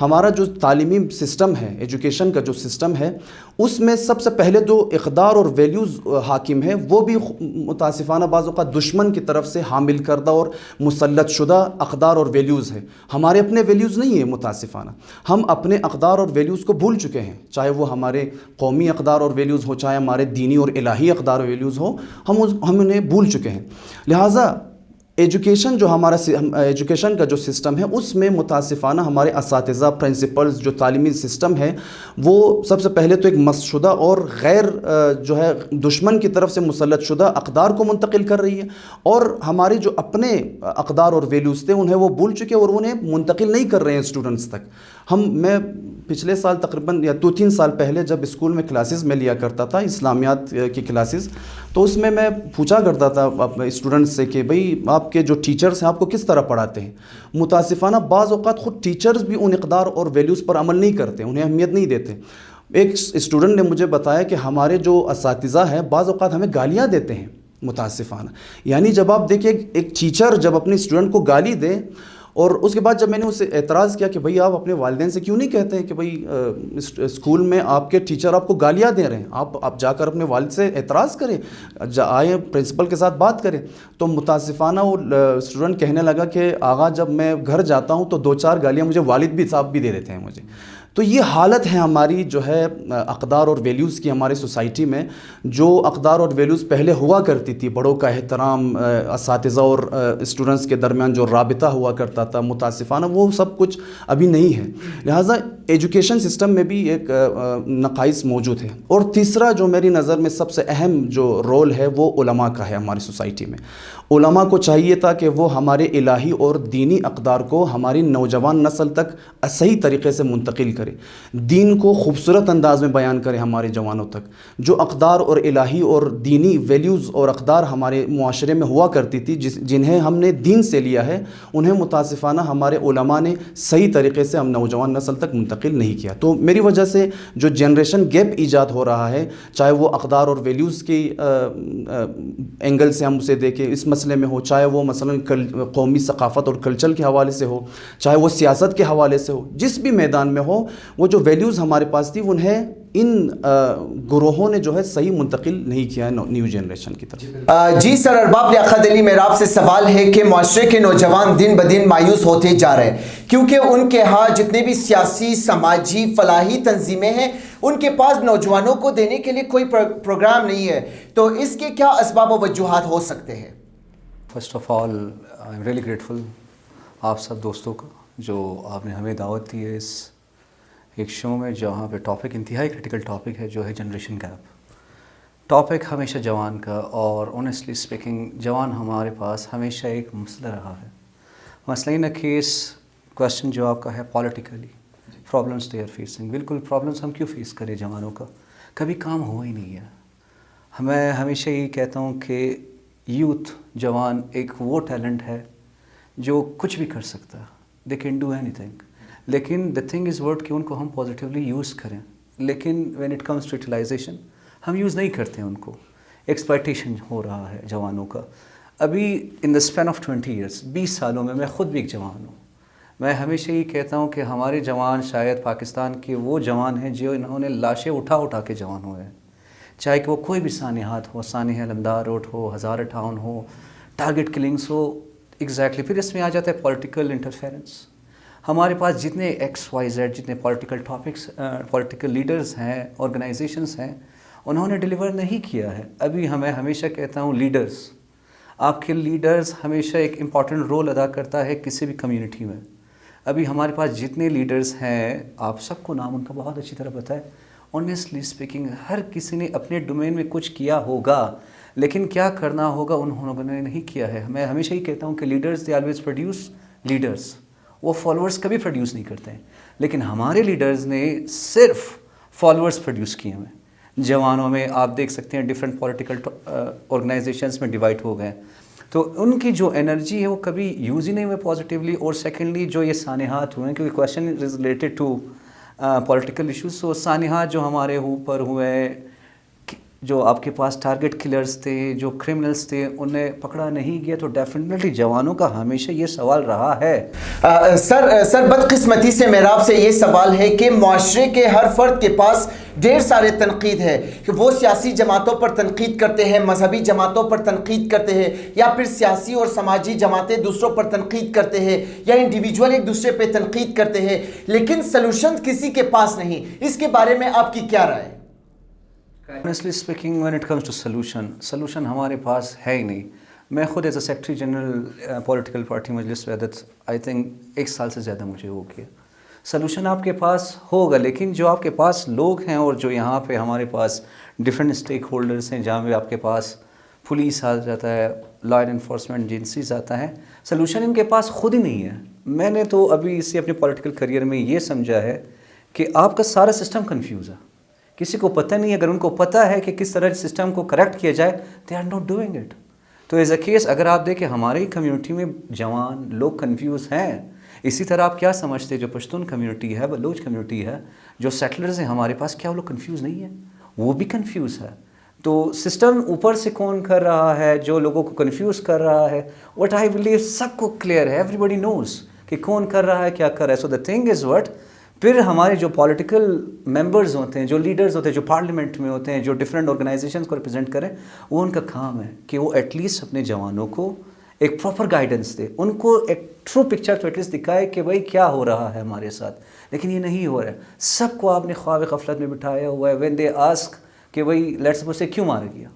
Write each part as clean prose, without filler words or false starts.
ہمارا جو تعلیمی سسٹم ہے، ایجوکیشن کا جو سسٹم ہے، اس میں سب سے پہلے جو اقدار اور ویلیوز حاکم ہے وہ بھی متاسفانہ بعض اوقات دشمن کی طرف سے حامل کردہ اور مسلط شدہ اقدار اور ویلیوز ہے. ہمارے اپنے ویلیوز نہیں ہیں متاسفانہ. ہم اپنے اقدار اور ویلیوز کو بھول چکے ہیں، چاہے وہ ہمارے قومی اقدار اور ویلیوز ہو، چاہے ہمارے دینی اور الہی اقدار اور ویلیوز ہو، ہم انہیں بھول چکے ہیں. لہٰذا ایجوکیشن جو ہمارا ایجوکیشن کا جو سسٹم ہے، اس میں متاسفانہ ہمارے اساتذہ، پرنسپلز، جو تعلیمی سسٹم ہے، وہ سب سے پہلے تو ایک مس شدہ اور غیر جو ہے دشمن کی طرف سے مسلط شدہ اقدار کو منتقل کر رہی ہے، اور ہمارے جو اپنے اقدار اور ویلیوز تھے انہیں وہ بھول چکے اور انہیں منتقل نہیں کر رہے ہیں اسٹوڈنٹس تک. میں پچھلے سال تقریباً یا 2-3 سال پہلے جب اسکول میں کلاسز میں لیا کرتا تھا، اسلامیات کی کلاسز، تو اس میں پوچھا کرتا تھا اسٹوڈنٹس سے کہ بھئی آپ کے جو ٹیچرز ہیں آپ کو کس طرح پڑھاتے ہیں. متاسفانہ بعض اوقات خود ٹیچرز بھی ان اقدار اور ویلیوز پر عمل نہیں کرتے، انہیں اہمیت نہیں دیتے. ایک اسٹوڈنٹ نے مجھے بتایا کہ ہمارے جو اساتذہ ہیں بعض اوقات ہمیں گالیاں دیتے ہیں متاسفانہ. یعنی جب آپ دیکھیں ایک ٹیچر جب اپنے اسٹوڈنٹ کو گالی دے، اور اس کے بعد جب میں نے اسے اعتراض کیا کہ بھئی آپ اپنے والدین سے کیوں نہیں کہتے ہیں کہ بھئی اسکول میں آپ کے ٹیچر آپ کو گالیاں دے رہے ہیں، آپ جا کر اپنے والد سے اعتراض کریں، آئیں پرنسپل کے ساتھ بات کریں. تو متاسفانہ وہ اسٹوڈنٹ کہنے لگا کہ آغا جب میں گھر جاتا ہوں تو 2-4 گالیاں مجھے والد بھی صاحب بھی دے دیتے ہیں مجھے. تو یہ حالت ہے ہماری جو ہے اقدار اور ویلیوز کی ہمارے سوسائٹی میں. جو اقدار اور ویلیوز پہلے ہوا کرتی تھی، بڑوں کا احترام، اساتذہ اور اسٹوڈنٹس کے درمیان جو رابطہ ہوا کرتا تھا، متاسفانہ وہ سب کچھ ابھی نہیں ہے. لہٰذا ایجوکیشن سسٹم میں بھی ایک نقائص موجود ہے. اور تیسرا جو میری نظر میں سب سے اہم جو رول ہے وہ علماء کا ہے ہماری سوسائٹی میں. علماء کو چاہیے تھا کہ وہ ہمارے الہی اور دینی اقدار کو ہماری نوجوان نسل تک صحیح طریقے سے منتقل کرے، دین کو خوبصورت انداز میں بیان کرے ہمارے جوانوں تک. جو اقدار اور الہی اور دینی ویلیوز اور اقدار ہمارے معاشرے میں ہوا کرتی تھی، جنہیں ہم نے دین سے لیا ہے، انہیں متاسفانہ ہمارے علماء نے صحیح طریقے سے ہم نوجوان نسل تک منتقل نہیں کیا. تو میری وجہ سے جو جنریشن گیپ ایجاد ہو رہا ہے، چاہے وہ اقدار اور ویلیوز کی اینگل سے ہم اسے دیکھیں اس مسئلے میں ہو، چاہے وہ مثلا قومی ثقافت اور کلچر کے حوالے سے ہو، چاہے وہ سیاست کے حوالے سے ہو، جس بھی میدان میں ہو، وہ جو ویلیوز ہمارے پاس تھی انہیں ان گروہوں نے جو ہے صحیح منتقل نہیں کیا ہے نیو جنریشن کی طرف. جی سر، ارباب لیاقت علی، میرا آپ سے سوال ہے کہ معاشرے کے نوجوان دن بدن مایوس ہوتے جا رہے ہیں کیونکہ ان کے ہاں جتنے بھی سیاسی، سماجی، فلاحی تنظیمیں ہیں، ان کے پاس نوجوانوں کو دینے کے لیے کوئی پروگرام نہیں ہے. تو اس کے کیا اسباب و وجوہات ہو سکتے ہیں؟ First of all I am really grateful آپ سب دوستوں کا جو آپ نے ہمیں دعوت دی ہے اس ایک شو میں جہاں پہ ٹاپک انتہائی کرٹیکل ٹاپک ہے جو ہے جنریشن گیپ. ٹاپک ہمیشہ جوان کا، اور آنیسٹلی اسپیکنگ جوان ہمارے پاس ہمیشہ ایک مسئلہ رہا ہے. مسئلہ نہ کیس کویشچن جو آپ کا ہے politically problems they are facing. بالکل پرابلمس ہم کیوں فیس کریں جوانوں کا؟ کبھی کام ہوا ہی نہیں ہے. میں ہمیشہ یہ کہتا ہوں کہ یوتھ جوان ایک وہ ٹیلنٹ ہے جو کچھ بھی کر سکتا ہے. They can do any thing. لیکن دا تھنگ از ورڈ کہ ان کو ہم پازیٹیولی یوز کریں. لیکن when it comes to utilization ہم یوز نہیں کرتے ان کو. ایکسپلائٹیشن ہو رہا ہے جوانوں کا. ابھی ان دا اسپین آف 20 ایئرس 20 سالوں میں خود بھی ایک جوان ہوں. میں ہمیشہ یہ کہتا ہوں کہ ہمارے جوان شاید پاکستان کے وہ جوان ہیں جو انہوں نے لاشیں اٹھا کے جوان ہوئے ہیں. چاہے کہ وہ کوئی بھی سانحات ہو، سانحہ لمدار روڈ ہو، ہزارہ ٹاؤن ہو، ٹارگٹ کلنگس ہو. ایگزیکٹلی. پھر اس میں آ جاتا ہے پولیٹیکل انٹرفیرنس. ہمارے پاس جتنے XYZ جتنے پولیٹیکل ٹاپکس پولیٹیکل لیڈرز ہیں، آرگنائزیشنز ہیں، انہوں نے ڈیلیور نہیں کیا ہے. ابھی میں ہمیشہ کہتا ہوں لیڈرز، آپ کے لیڈرز ہمیشہ ایک امپورٹنٹ رول ادا کرتا ہے کسی بھی کمیونٹی میں. ابھی ہمارے پاس جتنے لیڈرز ہیں، آپ سب کو نام ان کا بہت اچھی طرح پتہ ہے. آنیسٹلی اسپیکنگ ہر کسی نے اپنے ڈومین میں کچھ کیا ہوگا، لیکن کیا کرنا ہوگا انہوں نے نہیں کیا ہے. میں ہمیشہ ہی کہتا ہوں کہ leaders they always produce leaders. وہ فالوورز کبھی پروڈیوس نہیں کرتے ہیں. لیکن ہمارے لیڈرز نے صرف فالوورز پروڈیوس کیے ہیں. جوانوں میں آپ دیکھ سکتے ہیں ڈفرینٹ پولیٹیکل آرگنائزیشنز میں ڈیوائڈ ہو گئے. تو ان کی جو انرجی ہے وہ کبھی یوز ہی نہیں ہوئے پازیٹیولی. اور سیکنڈلی جو یہ سانحات ہوئے ہیں، کیونکہ question is related to political issues. So سانحات جو ہمارے اوپر ہوئے ہیں، جو آپ کے پاس ٹارگٹ کلرز تھے, جو کرمنلز تھے, انہیں پکڑا نہیں گیا, تو ڈیفینیٹلی جوانوں کا ہمیشہ یہ سوال رہا ہے. سر بدقسمتی سے میرا آپ سے یہ سوال ہے کہ معاشرے کے ہر فرد کے پاس ڈھیر سارے تنقید ہے کہ وہ سیاسی جماعتوں پر تنقید کرتے ہیں, مذہبی جماعتوں پر تنقید کرتے ہیں, یا پھر سیاسی اور سماجی جماعتیں دوسروں پر تنقید کرتے ہیں, یا انڈیویجول ایک دوسرے پہ تنقید کرتے ہیں, لیکن سلوشن کسی کے پاس نہیں. اس کے بارے میں آپ کی کیا رائے ہے؟ Honestly speaking, when it comes to solution ہمارے پاس ہے ہی نہیں. میں خود as a secretary general political party مجلس وحدت آئی تھنک 1 سال سے زیادہ مجھے ہو گیا. سلوشن آپ کے پاس ہوگا, لیکن جو آپ کے پاس لوگ ہیں اور جو یہاں پہ ہمارے پاس ڈفرینٹ اسٹیک ہولڈرس ہیں, جہاں پہ آپ کے پاس پولیس آ جاتا ہے, لا انفورسمنٹ ایجنسیز آتا ہے, سلوشن ان کے پاس خود ہی نہیں ہے. میں نے تو ابھی اس سے اپنے پولیٹیکل کریئر میں یہ سمجھا ہے کہ آپ کا سارا سسٹم کنفیوز ہے, کسی کو پتہ نہیں. اگر ان کو پتہ ہے کہ کس طرح سسٹم کو کریکٹ کیا جائے, they are not doing it. تو ایز اے کیس اگر آپ دیکھیں ہماری کمیونٹی میں جوان لوگ کنفیوز ہیں. اسی طرح آپ کیا سمجھتے ہیں جو پشتون کمیونٹی ہے, بلوچ کمیونٹی ہے, جو سیٹلرز ہیں ہمارے پاس, کیا وہ لوگ کنفیوز نہیں ہیں؟ وہ بھی کنفیوز ہے. تو سسٹم اوپر سے کون کر رہا ہے, جو لوگوں کو کنفیوز کر رہا ہے, وٹ آئی بلیو سب کو کلیئر ہے, ایوری بڈی نوز کہ کون کر رہا ہے, کیا کر رہا ہے. سو دا تھنگ از وٹ, پھر ہمارے جو پولیٹیکل ممبرز ہوتے ہیں, جو لیڈرز ہوتے ہیں, جو پارلیمنٹ میں ہوتے ہیں, جو ڈفرینٹ آرگنائزیشنز کو ریپرزینٹ کریں, وہ ان کا کام ہے کہ وہ ایٹ لیسٹ اپنے جوانوں کو ایک پراپر گائیڈنس دے, ان کو ایک ٹرو پکچر تو ایٹ لیسٹ دکھائے کہ بھائی کیا ہو رہا ہے ہمارے ساتھ. لیکن یہ نہیں ہو رہا ہے. سب کو آپ نے خواب غفلت میں بٹھایا ہوا ہے. وین دے آسک کہ بھائی لیٹس سپوز سے کیوں مارا گیا,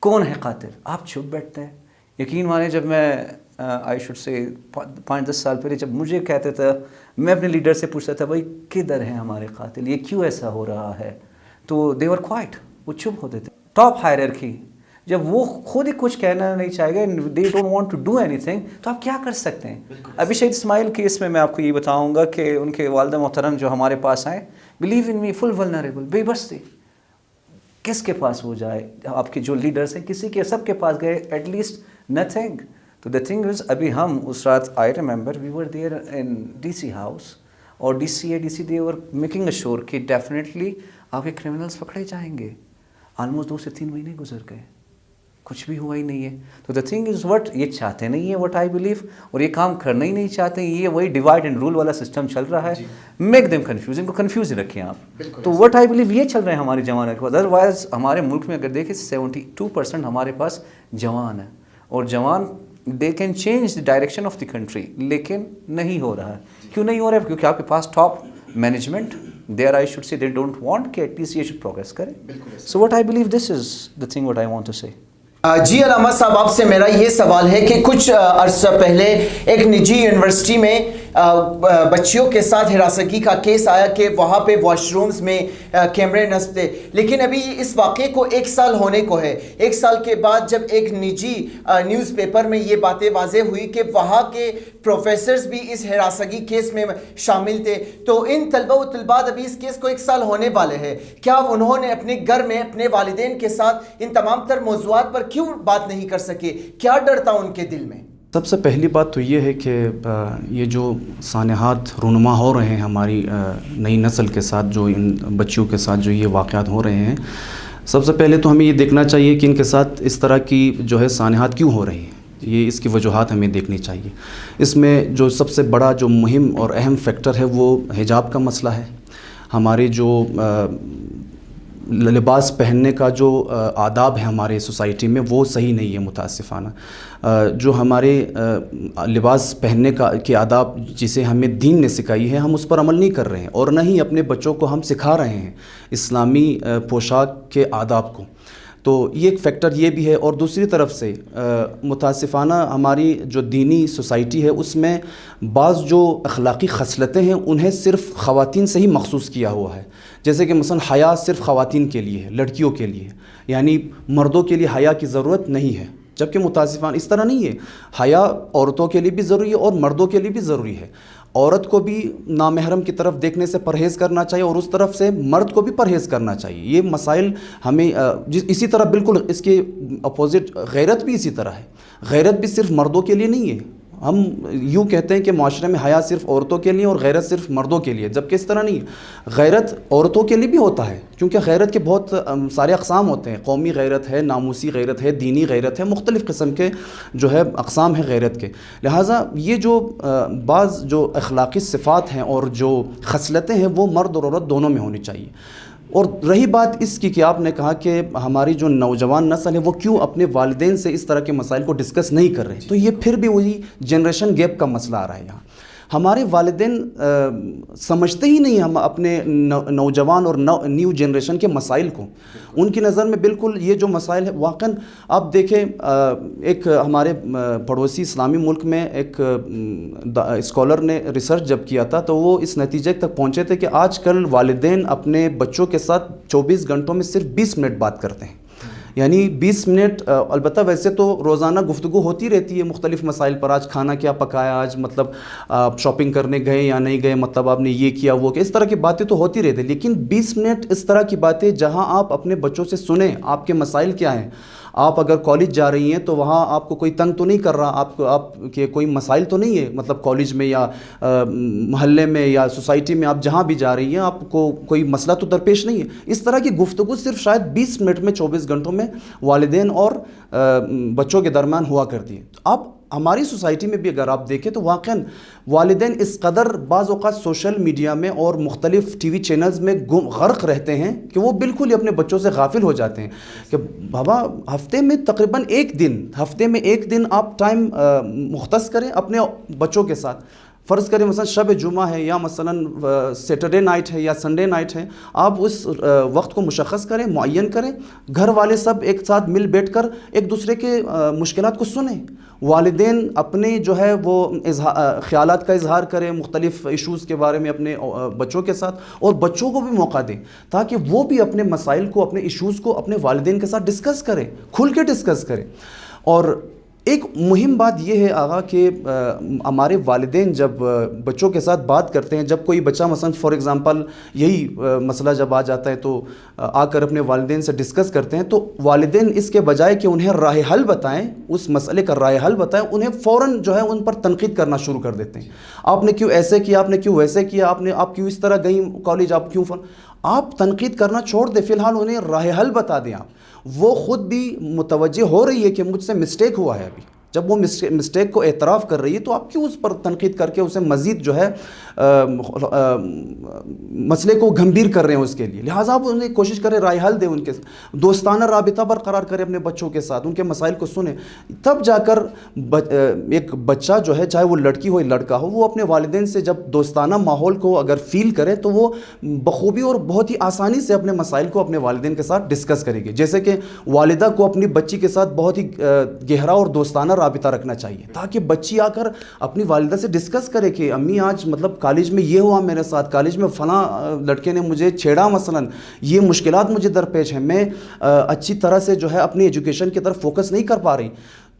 کون ہے قاتل, آپ چھپ بیٹھتے ہیں. یقین مانیں جب میں آئی شوڈ سے 5-10 سال پہلے جب مجھے کہتے تھا, میں اپنے لیڈر سے پوچھتا تھا بھائی کدھر ہیں ہمارے قاتل, یہ کیوں ایسا ہو رہا ہے, تو دے ور کوائٹ, وہ چپ ہوتے تھے. ٹاپ ہائرارکی جب وہ خود ہی کچھ کہنا نہیں چاہے گا, they don't want to do anything, تو آپ کیا کر سکتے ہیں. ابھی شہید اسماعیل کیس میں آپ کو یہ بتاؤں گا کہ ان کے والدہ محترم جو ہمارے پاس آئے, believe in me, full vulnerable, بے بس تھے. کس کے پاس وہ جائے, آپ کے جو لیڈرس ہیں کسی کے, سب کے پاس گئے, ایٹ لیسٹ نتھنگ. تو دا تھنگ از, ابھی ہم اس رات, I remember we were there in D C house, اور D C they were making sure کہ ڈیفینیٹلی آپ کے کرمنلس پکڑے جائیں گے. آلموسٹ 2 سے 3 مہینے گزر گئے, کچھ بھی ہوا ہی نہیں ہے. تو دا تھنگ از وٹ, یہ چاہتے نہیں ہیں وٹ آئی بلیو, اور یہ کام کرنا ہی نہیں چاہتے. یہ وہی ڈیوائڈ اینڈ رول والا سسٹم چل رہا ہے. میک دیم کنفیوز, ان کو کنفیوز ہی رکھیں آپ. تو وٹ آئی بلیو یہ چل رہے ہیں ہمارے جوانوں کے پاس. ادروائز ہمارے ملک میں اگر دیکھیں 72% ہمارے پاس جوان ہیں, اور جوان they can change the direction of the country, لیکن نہیں ہو رہا ہے. کیوں نہیں ہو رہا ہے؟ کیونکہ آپ کے پاس top management there, I should say they don't want کہ ایٹ لیسٹ یہ شوڈ پروگریس کرے. So what I believe this is the thing what I want to say. جی علامہ صاحب, آپ سے میرا یہ سوال ہے کہ کچھ عرصہ پہلے ایک نجی یونیورسٹی میں بچیوں کے ساتھ ہراسگی کا کیس آیا کہ وہاں پہ واش رومز میں کیمرے نصب تھے, لیکن ابھی اس واقعے کو 1 سال ہونے کو ہے. 1 سال کے بعد جب ایک نجی نیوز پیپر میں یہ باتیں واضح ہوئی کہ وہاں کے پروفیسرز بھی اس ہراسگی کیس میں شامل تھے, تو ان طلبہ و طلبات ابھی اس کیس کو 1 سال ہونے والے ہیں, کیا انہوں نے اپنے گھر میں اپنے والدین کے ساتھ ان تمام تر موضوعات پر کیوں بات نہیں کر سکے؟ کیا ڈر تھا ان کے دل میں؟ سب سے پہلی بات تو یہ ہے کہ یہ جو سانحات رونما ہو رہے ہیں ہماری نئی نسل کے ساتھ, جو ان بچیوں کے ساتھ جو یہ واقعات ہو رہے ہیں, سب سے پہلے تو ہمیں یہ دیکھنا چاہیے کہ ان کے ساتھ اس طرح کی جو ہے سانحات کیوں ہو رہی ہیں. یہ اس کی وجوہات ہمیں دیکھنی چاہیے. اس میں جو سب سے بڑا جو مہم اور اہم فیکٹر ہے وہ حجاب کا مسئلہ ہے. ہمارے جو لباس پہننے کا جو آداب ہے ہمارے سوسائٹی میں وہ صحیح نہیں ہے متاسفانہ. جو ہمارے لباس پہننے کے آداب جسے ہمیں دین نے سکھائی ہے, ہم اس پر عمل نہیں کر رہے ہیں, اور نہ ہی اپنے بچوں کو ہم سکھا رہے ہیں اسلامی پوشاک کے آداب کو. تو یہ ایک فیکٹر یہ بھی ہے. اور دوسری طرف سے متاسفانہ ہماری جو دینی سوسائٹی ہے اس میں بعض جو اخلاقی خصلتیں ہیں انہیں صرف خواتین سے ہی مخصوص کیا ہوا ہے. جیسے کہ مثلا حیا صرف خواتین کے لیے ہے, لڑکیوں کے لیے, یعنی مردوں کے لیے حیا کی ضرورت نہیں ہے. جبکہ متاسفانہ اس طرح نہیں ہے. حیا عورتوں کے لیے بھی ضروری ہے اور مردوں کے لیے بھی ضروری ہے. عورت کو بھی نامحرم کی طرف دیکھنے سے پرہیز کرنا چاہیے, اور اس طرف سے مرد کو بھی پرہیز کرنا چاہیے. یہ مسائل ہمیں اسی طرح بالکل اس کے اپوزٹ غیرت بھی اسی طرح ہے. غیرت بھی صرف مردوں کے لیے نہیں ہے, ہم یوں کہتے ہیں کہ معاشرے میں حیا صرف عورتوں کے لیے اور غیرت صرف مردوں کے لیے، جبکہ اس طرح نہیں ہے. غیرت عورتوں کے لیے بھی ہوتا ہے، کیونکہ غیرت کے بہت سارے اقسام ہوتے ہیں. قومی غیرت ہے، ناموسی غیرت ہے، دینی غیرت ہے، مختلف قسم کے جو ہے اقسام ہیں غیرت کے. لہٰذا یہ جو بعض جو اخلاقی صفات ہیں اور جو خصلتیں ہیں وہ مرد اور عورت دونوں میں ہونی چاہیے. اور رہی بات اس کی کہ آپ نے کہا کہ ہماری جو نوجوان نسل ہے وہ کیوں اپنے والدین سے اس طرح کے مسائل کو ڈسکس نہیں کر رہے، تو یہ پھر بھی وہی جنریشن گیپ کا مسئلہ آ رہا ہے. یہاں ہمارے والدین سمجھتے ہی نہیں ہم اپنے نوجوان اور نیو جنریشن کے مسائل کو. ان کی نظر میں بالکل یہ جو مسائل ہے واقعاً آپ دیکھیں، ایک ہمارے پڑوسی اسلامی ملک میں ایک اسکالر نے ریسرچ جب کیا تھا تو وہ اس نتیجے تک پہنچے تھے کہ آج کل والدین اپنے بچوں کے ساتھ 24 گھنٹوں میں صرف 20 منٹ بات کرتے ہیں. یعنی 20 منٹ، البتہ ویسے تو روزانہ گفتگو ہوتی رہتی ہے مختلف مسائل پر. آج کھانا کیا پکایا، آج مطلب آپ شاپنگ کرنے گئے یا نہیں گئے، مطلب آپ نے یہ کیا وہ کیا، اس طرح کی باتیں تو ہوتی رہتی. لیکن 20 منٹ اس طرح کی باتیں جہاں آپ اپنے بچوں سے سنیں آپ کے مسائل کیا ہیں. آپ اگر کالج جا رہی ہیں تو وہاں آپ کو کوئی تنگ تو نہیں کر رہا، آپ کے کوئی مسائل تو نہیں ہے، مطلب کالج میں یا محلے میں یا سوسائٹی میں آپ جہاں بھی جا رہی ہیں آپ کو کوئی مسئلہ تو درپیش نہیں ہے. اس طرح کی گفتگو صرف شاید 20 منٹ میں 24 گھنٹوں میں والدین اور بچوں کے درمیان ہوا کرتی ہے. آپ ہماری سوسائٹی میں بھی اگر آپ دیکھیں تو واقعاً والدین اس قدر بعض اوقات سوشل میڈیا میں اور مختلف ٹی وی چینلز میں غرق رہتے ہیں کہ وہ بالکل ہی اپنے بچوں سے غافل ہو جاتے ہیں کہ بابا ہفتے میں تقریباً ہفتے میں ایک دن آپ ٹائم مختص کریں اپنے بچوں کے ساتھ. فرض کریں مثلا شب جمعہ ہے یا مثلا سیٹرڈے نائٹ ہے یا سنڈے نائٹ ہے، آپ اس وقت کو مشخص کریں، معین کریں، گھر والے سب ایک ساتھ مل بیٹھ کر ایک دوسرے کے مشکلات کو سنیں. والدین اپنے جو ہے وہ خیالات کا اظہار کریں مختلف ایشوز کے بارے میں اپنے بچوں کے ساتھ، اور بچوں کو بھی موقع دیں تاکہ وہ بھی اپنے مسائل کو، اپنے ایشوز کو اپنے والدین کے ساتھ ڈسکس کریں، کھل کے ڈسکس کریں. اور ایک مہم بات یہ ہے آغا کہ ہمارے والدین جب بچوں کے ساتھ بات کرتے ہیں، جب کوئی بچہ مثلا فار ایگزامپل یہی مسئلہ جب آ جاتا ہے تو آ کر اپنے والدین سے ڈسکس کرتے ہیں، تو والدین اس کے بجائے کہ انہیں راہ حل بتائیں، اس مسئلے کا راہ حل بتائیں، انہیں فوراً جو ہے ان پر تنقید کرنا شروع کر دیتے ہیں. آپ نے کیوں ایسے کیا، آپ نے کیوں ویسے کیا، آپ کیوں اس طرح گئیں کالج، آپ کیوں آپ تنقید کرنا چھوڑ دیں، فی الحال انہیں راہ حل بتا دیں. آپ وہ خود بھی متوجہ ہو رہی ہے کہ مجھ سے مسٹیک ہوا ہے. ابھی جب وہ مسٹیک کو اعتراف کر رہی ہے تو آپ کیوں اس پر تنقید کر کے اسے مزید جو ہے مسئلے کو گھمبیر کر رہے ہیں اس کے لیے. لہٰذا آپ انہیں کوشش کریں راہ حل دیں، ان کے دوستانہ رابطہ برقرار کریں اپنے بچوں کے ساتھ، ان کے مسائل کو سنیں. تب جا کر ایک بچہ جو ہے، چاہے وہ لڑکی ہو یا لڑکا ہو، وہ اپنے والدین سے جب دوستانہ ماحول کو اگر فیل کرے تو وہ بخوبی اور بہت ہی آسانی سے اپنے مسائل کو اپنے والدین کے ساتھ ڈسکس کرے گی. جیسے کہ والدہ کو اپنی بچی کے ساتھ بہت ہی گہرا اور دوستانہ رابطہ رکھنا چاہیے تاکہ بچی آ کر اپنی والدہ سے ڈسکس کرے کہ امی آج مطلب کالج میں یہ ہوا میرے ساتھ، کالج میں فلاں لڑکے نے مجھے چھیڑا، مثلا یہ مشکلات مجھے درپیش ہیں، میں اچھی طرح سے جو ہے اپنی ایجوکیشن کی طرف فوکس نہیں کر پا رہی.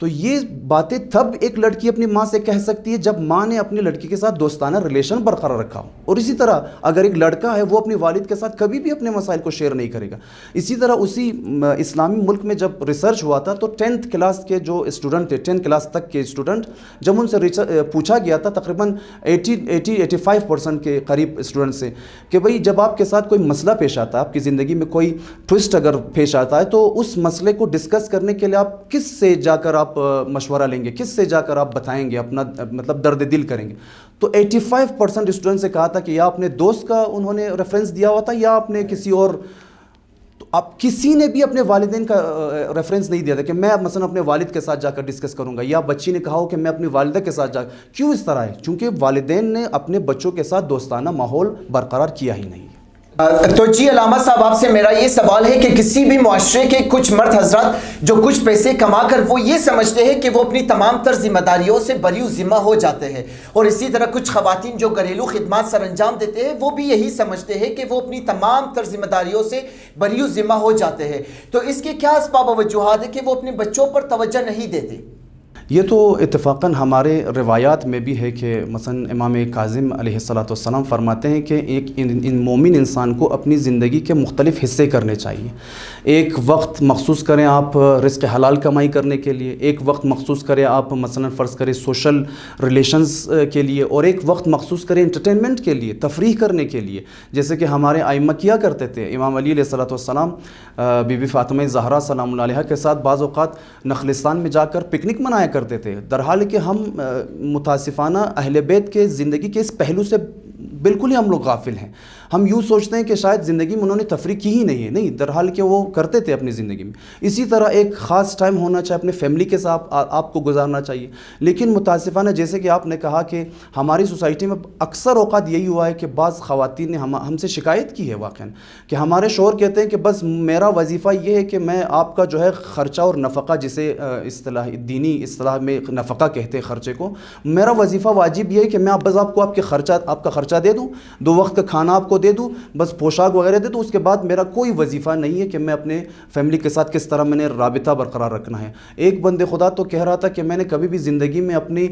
تو یہ باتیں تب ایک لڑکی اپنی ماں سے کہہ سکتی ہے جب ماں نے اپنی لڑکی کے ساتھ دوستانہ ریلیشن برقرار رکھا ہو. اور اسی طرح اگر ایک لڑکا ہے وہ اپنی والد کے ساتھ کبھی بھی اپنے مسائل کو شیئر نہیں کرے گا. اسی طرح اسی اسلامی ملک میں جب ریسرچ ہوا تھا تو 10th کلاس کے جو اسٹوڈنٹ تھے، 10 کلاس تک کے اسٹوڈنٹ، جب ان سے پوچھا گیا تھا تقریباً 85% کے قریب اسٹوڈنٹ سے کہ بھئی جب آپ کے ساتھ کوئی مسئلہ پیش آتا ہے، آپ کی زندگی میں کوئی ٹوسٹ اگر پیش آتا ہے تو اس مسئلے کو ڈسکس کرنے کے لیے آپ کس سے جا کر آپ مشورہ لیں گے، کس سے جا کر آپ بتائیں گے، اپنا مطلب درد دل کریں گے. تو 85% اسٹوڈنٹ سے کہا تھا کہ یا اپنے دوست کا انہوں نے ریفرنس دیا ہوا تھا یا اپنے کسی اور. تو اب کسی نے بھی اپنے والدین کا ریفرنس نہیں دیا تھا کہ میں مثلا اپنے والد کے ساتھ جا کر ڈسکس کروں گا، یا بچی نے کہا ہو کہ میں اپنی والدہ کے ساتھ جا. کیوں اس طرح ہے؟ چونکہ والدین نے اپنے بچوں کے ساتھ دوستانہ ماحول برقرار کیا ہی نہیں. تو جی علامہ صاحب، آپ سے میرا یہ سوال ہے کہ کسی بھی معاشرے کے کچھ مرد حضرات جو کچھ پیسے کما کر وہ یہ سمجھتے ہیں کہ وہ اپنی تمام تر ذمہ داریوں سے بری ذمہ ہو جاتے ہیں، اور اسی طرح کچھ خواتین جو گھریلو خدمات سر انجام دیتے ہیں وہ بھی یہی سمجھتے ہیں کہ وہ اپنی تمام تر ذمہ داریوں سے بری ذمہ ہو جاتے ہیں. تو اس کے کیا اسباب و وجوہات ہے کہ وہ اپنے بچوں پر توجہ نہیں دیتے؟ یہ تو اتفاقاً ہمارے روایات میں بھی ہے کہ مثلا امام کاظم علیہ السلام فرماتے ہیں کہ ایک ان مومن انسان کو اپنی زندگی کے مختلف حصے کرنے چاہیے. ایک وقت مخصوص کریں آپ رزق حلال کمائی کرنے کے لیے, ایک وقت مخصوص کریں آپ مثلا فرض کریں سوشل ریلیشنز کے لیے, اور ایک وقت مخصوص کریں انٹرٹینمنٹ کے لیے, تفریح کرنے کے لیے, جیسے کہ ہمارے ائمہ کیا کرتے تھے. امام علی علیہ السلام بی بی فاطمہ زہرا سلام اللہ علیہا کے ساتھ بعض اوقات نخلستان میں جا کر پکنک منایا کرتے تھے, درحال کہ ہم متاسفانہ اہل بیت کے زندگی کے اس پہلو سے بالکل ہی ہم لوگ غافل ہیں. ہم یوں سوچتے ہیں کہ شاید زندگی میں انہوں نے تفریح کی ہی نہیں ہے, نہیں, درحال کہ وہ کرتے تھے اپنی زندگی میں. اسی طرح ایک خاص ٹائم ہونا چاہیے اپنے فیملی کے ساتھ آپ کو گزارنا چاہیے. لیکن متاسفانہ جیسے کہ آپ نے کہا کہ ہماری سوسائٹی میں اکثر اوقات یہی ہوا ہے کہ بعض خواتین نے ہم سے شکایت کی ہے واقعاً کہ ہمارے شوہر کہتے ہیں کہ بس میرا وظیفہ یہ ہے کہ میں آپ کا جو ہے خرچہ اور نفقہ, جسے دینی اصطلاح میں نفقہ کہتے ہیں خرچے کو, میرا وظیفہ واجب یہ ہے کہ میں بس آپ کو آپ کا خرچہ دے دوں, 2 وقت کا کھانا آپ کو دے دوں, بس پوشاک وغیرہ دے دوں, اس کے بعد میرا کوئی وظیفہ نہیں ہے کہ میں اپنے فیملی کے ساتھ کس طرح میں نے رابطہ برقرار رکھنا ہے. ایک بندے خدا تو کہہ رہا تھا کہ میں نے کبھی بھی زندگی میں اپنی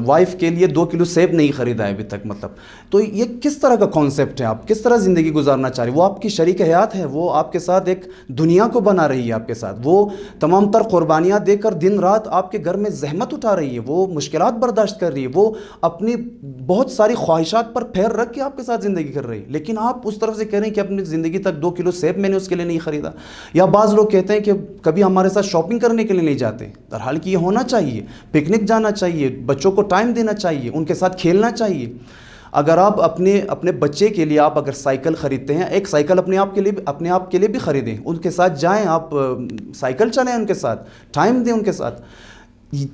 وائف کے لیے 2 کلو سیب نہیں خریدا ہے ابھی تک. مطلب تو یہ کس طرح کا کانسیپٹ ہے, آپ کس طرح زندگی گزارنا چاہ رہے ہیں؟ وہ آپ کی شریک حیات ہے, وہ آپ کے ساتھ ایک دنیا کو بنا رہی ہے, آپ کے ساتھ وہ تمام تر قربانیاں دے کر دن رات آپ کے گھر میں زحمت اٹھا رہی ہے, وہ مشکلات برداشت کر رہی ہے, وہ اپنی بہت ساری خواہشات پر پیر رکھ کے آپ کے ساتھ زندگی کر رہی ہے. لیکن آپ اس طرف سے کہہ رہے ہیں کہ اپنی زندگی تک 2 کلو سیب میں نے اس کے لیے نہیں خریدا. یا بعض لوگ کہتے ہیں کہ کبھی ہمارے ساتھ شاپنگ کرنے کے لیے نہیں جاتے, درحال کہ یہ ہونا چاہیے, پکنک جانا چاہیے, بچوں کو ٹائم دینا چاہیے, ان کے ساتھ کھیلنا چاہیے. اگر آپ اپنے بچے کے لیے آپ اگر سائیکل خریدتے ہیں, ایک سائیکل اپنے آپ کے لیے بھی خریدیں, ان کے ساتھ جائیں, آپ سائیکل چلائیں, ان کے ساتھ ٹائم دیں ان کے ساتھ.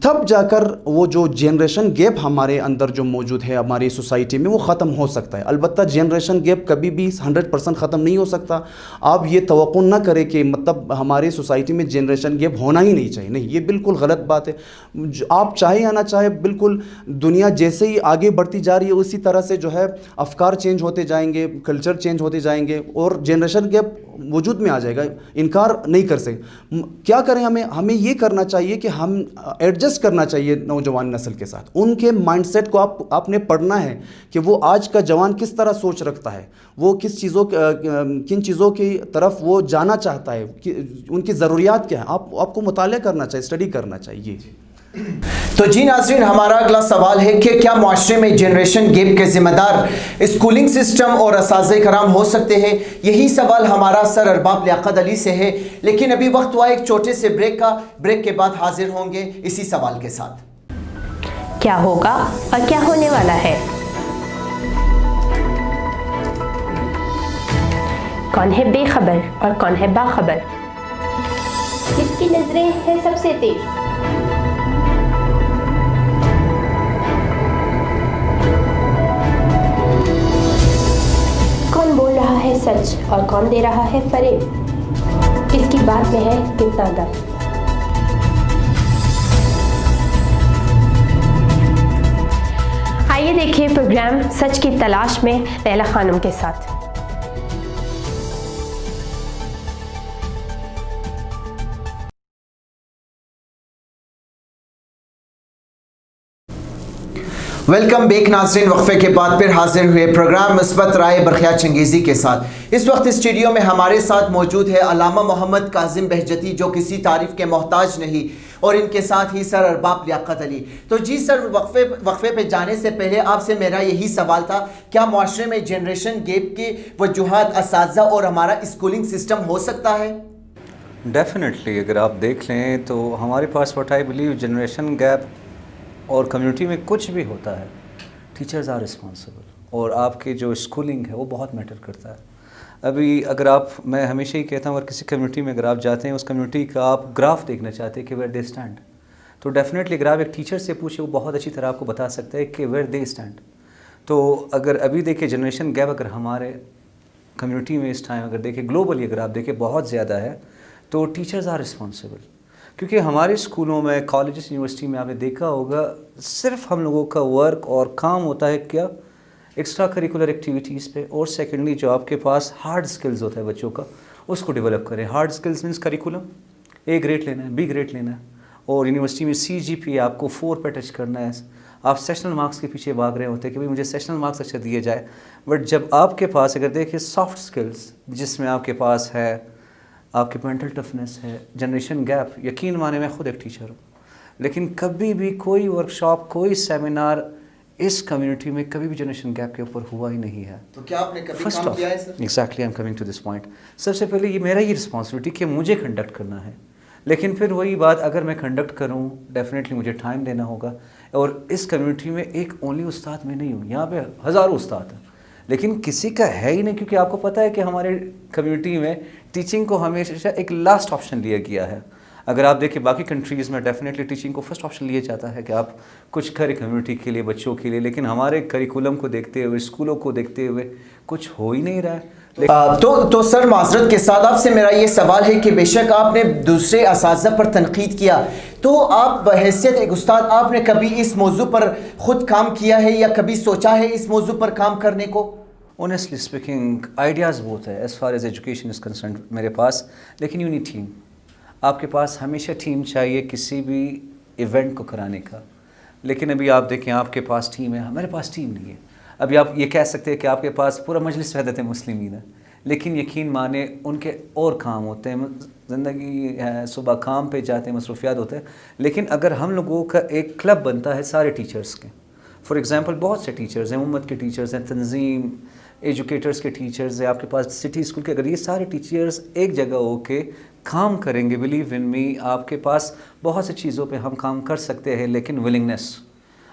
تب جا کر وہ جو جنریشن گیپ ہمارے اندر جو موجود ہے ہماری سوسائٹی میں وہ ختم ہو سکتا ہے. البتہ جنریشن گیپ کبھی بھی 100% ختم نہیں ہو سکتا. آپ یہ توقع نہ کریں کہ مطلب ہماری سوسائٹی میں جنریشن گیپ ہونا ہی نہیں چاہیے, نہیں, یہ بالکل غلط بات ہے. آپ چاہے یا نہ چاہے, بالکل دنیا جیسے ہی آگے بڑھتی جا رہی ہے اسی طرح سے جو ہے افکار چینج ہوتے جائیں گے, کلچر چینج ہوتے جائیں گے, اور جنریشن گیپ وجود میں آ جائے گا, انکار نہیں کر سکتے. کیا کریں, ہمیں یہ کرنا چاہیے کہ ہم ایڈجسٹ کرنا چاہیے نوجوان نسل کے ساتھ. ان کے مائنڈ سیٹ کو آپ نے پڑھنا ہے کہ وہ آج کا جوان کس طرح سوچ رکھتا ہے, وہ کن چیزوں کی طرف وہ جانا چاہتا ہے, ان کی ضروریات کیا ہیں. آپ کو مطالعہ کرنا چاہیے, اسٹڈی کرنا چاہیے. تو جی ناظرین, ہمارا اگلا سوال ہے کہ کیا معاشرے میں جنریشن گیپ کے ذمہ دار اسکولنگ سسٹم اور اساتذہ کرام ہو سکتے ہیں؟ یہی سوال ہمارا سر ارباب لیاقت علی سے ہے. لیکن ابھی وقت ہوا ایک چھوٹے سے بریک کے بعد حاضر ہوں گے اسی سوال کے ساتھ. کیا ہوگا اور کیا ہونے والا ہے؟ کون ہے بے خبر اور کون ہے باخبر؟ کس کی نظریں ہیں سب سے تیز؟ کون بول رہا ہے سچ اور کون دے رہا ہے فریب؟ کس کی بات میں ہے کتنا دم؟ آئیے دیکھیں پروگرام سچ کی تلاش میں لیلا خانم کے ساتھ. ویلکم بیک ناظرین, وقفے کے بعد پھر حاضر ہوئے پروگرام مثبت رائے برقیات چنگیزی کے ساتھ. اس وقت اسٹوڈیو میں ہمارے ساتھ موجود ہے علامہ محمد کاظم بہجتی, جو کسی تعریف کے محتاج نہیں, اور ان کے ساتھ ہی سر ارباب لیاقت علی. تو جی سر, وقفے پہ جانے سے پہلے آپ سے میرا یہی سوال تھا, کیا معاشرے میں جنریشن گیپ کی وجوہات اساتذہ اور ہمارا اسکولنگ سسٹم ہو سکتا ہے؟ ڈیفینیٹلی. اگر آپ دیکھ لیں تو ہمارے پاس what I believe generation gap اور کمیونٹی میں کچھ بھی ہوتا ہے, ٹیچرز آر رسپانسبل, اور آپ کے جو اسکولنگ ہے وہ بہت میٹر کرتا ہے. ابھی اگر میں ہمیشہ ہی کہتا ہوں, اگر کسی کمیونٹی میں اگر آپ جاتے ہیں, اس کمیونٹی کا آپ گراف دیکھنا چاہتے ہیں کہ ویئر دے اسٹینڈ, تو ڈیفینیٹلی اگر آپ ایک ٹیچر سے پوچھیں وہ بہت اچھی طرح آپ کو بتا سکتا ہے کہ ویئر دے اسٹینڈ. تو اگر ابھی دیکھیں جنریشن گیپ اگر ہمارے کمیونٹی میں اس ٹائم اگر دیکھیں گلوبلی اگر آپ دیکھیں بہت زیادہ ہے, تو ٹیچرز آر رسپانسبل. کیونکہ ہمارے اسکولوں میں, کالجز, یونیورسٹی میں آپ نے دیکھا ہوگا صرف ہم لوگوں کا ورک اور کام ہوتا ہے کیا, ایکسٹرا کریکولر ایکٹیویٹیز پہ, اور سیکنڈلی جو آپ کے پاس ہارڈ سکلز ہوتا ہے بچوں کا, اس کو ڈیولپ کریں. Hard skills means curriculum, A grade لینا ہے, B گریڈ لینا ہے, اور یونیورسٹی میں CGPA آپ کو 4 پہ ٹچ کرنا ہے, آپ سیشنل مارکس کے پیچھے بھاگ رہے ہوتے ہیں کہ بھائی مجھے سیشنل مارکس اچھا دیے جائے. بٹ جب آپ کے پاس اگر دیکھیں سافٹ سکلز جس میں آپ کے پاس ہے, آپ کی مینٹل ٹفنس ہے, جنریشن گیپ, یقین مانے میں خود ایک ٹیچر ہوں, لیکن کبھی بھی کوئی ورکشاپ, کوئی سیمینار اس کمیونٹی میں کبھی بھی جنریشن گیپ کے اوپر ہوا ہی نہیں ہے. تو کیا آپ نے کبھی کام کیا ہے sir? Exactly I am coming to this point. سب سے پہلے یہ میرا ہی رسپانسبلٹی کہ مجھے کنڈکٹ کرنا ہے, لیکن پھر وہی بات, اگر میں کنڈکٹ کروں ڈیفینیٹلی مجھے ٹائم دینا ہوگا. اور اس کمیونٹی میں ایک اونلی استاد میں نہیں ہوں, یہاں پہ ہزاروں استاد ہیں, لیکن کسی کا ہے ہی نہیں, کیونکہ آپ کو پتہ ہے کہ ہمارے کمیونٹی میں ٹیچنگ کو ہمیشہ ایک لاسٹ آپشن لیا گیا ہے. اگر آپ دیکھیں باقی کنٹریز میں ڈیفینیٹلی ٹیچنگ کو فرسٹ آپشن لیا جاتا ہے کہ آپ کچھ کریں کمیونٹی کے لیے, بچوں کے لیے, لیکن ہمارے کریکولم کو دیکھتے ہوئے, اسکولوں کو دیکھتے ہوئے کچھ ہو ہی نہیں رہا ہے. تو سر معذرت کے ساتھ آپ سے میرا یہ سوال ہے کہ بے شک آپ نے دوسرے اساتذہ پر تنقید کیا, تو آپ بحیثیت ایک استاد آپ نے کبھی اس موضوع پر خود کام کیا ہے یا کبھی سوچا ہے اس موضوع پر کام کرنے کو؟ Honestly speaking, آئیڈیاز بہت ہے as far as education is concerned میرے پاس, لیکن یو نیڈ ٹیم. آپ کے پاس ہمیشہ ٹیم چاہیے کسی بھی ایونٹ کو کرانے کا, لیکن ابھی آپ دیکھیں آپ کے پاس ٹیم ہے, ہمارے پاس ٹیم نہیں ہے. ابھی آپ یہ کہہ سکتے ہیں کہ آپ کے پاس پورا مجلس وحدت مسلمین ہے, لیکن یقین مانے ان کے اور کام ہوتے ہیں, زندگی ہے, صبح کام پہ جاتے ہیں, مصروفیات ہوتے ہیں. لیکن اگر ہم لوگوں کا ایک کلب بنتا ہے سارے ٹیچرز کے, فار ایگزامپل بہت سے ٹیچرز ہیں, امت کے ٹیچرز ہیں, تنظیم ایجوکیٹرز کے ٹیچرز ہیں, آپ کے پاس سٹی اسکول کے, اگر یہ سارے ٹیچرز ایک جگہ ہو کے کام کریں گے, بلیو ان می, آپ کے پاس بہت سی چیزوں پہ ہم کام کر سکتے ہیں, لیکن ولنگنس.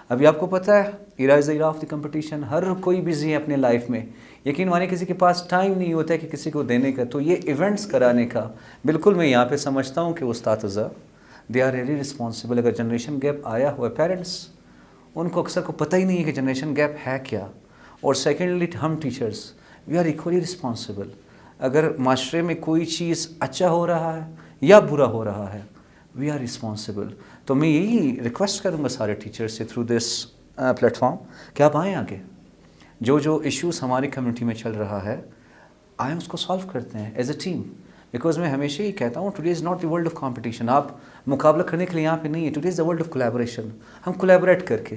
ابھی آپ کو پتہ ہے ایرا از ایرا آف دی کمپٹیشن, ہر کوئی بزی ہے اپنے لائف میں, یقین مانے کسی کے پاس ٹائم نہیں ہوتا ہے کہ کسی کو دینے کا. تو یہ ایونٹس کرانے کا بالکل میں یہاں پہ سمجھتا ہوں کہ اساتذہ دے آر ریلی رسپانسبل. اگر جنریشن گیپ آیا ہوا ہے, پیرنٹس ان کو اکثر کو پتہ ہی نہیں ہے کہ جنریشن گیپ ہے کیا. اور سیکنڈلی ہم teachers we are equally responsible. اگر معاشرے میں کوئی چیز اچھا ہو رہا ہے یا برا ہو رہا ہے, وی آر رسپانسبل. تو میں یہی ریکویسٹ کروں گا سارے ٹیچرز سے تھرو دس پلیٹ فارم کہ آپ آئیں آگے, جو ایشوز ہماری کمیونٹی میں چل رہا ہے آئیں اس کو سالو کرتے ہیں ایز اے ٹیم. بیکاز میں ہمیشہ ہی کہتا ہوں today is not the world of competition. آپ مقابلہ کرنے کے لیے یہاں پہ نہیں ہے, today is the world of collaboration. ہم کولیبوریٹ کر کے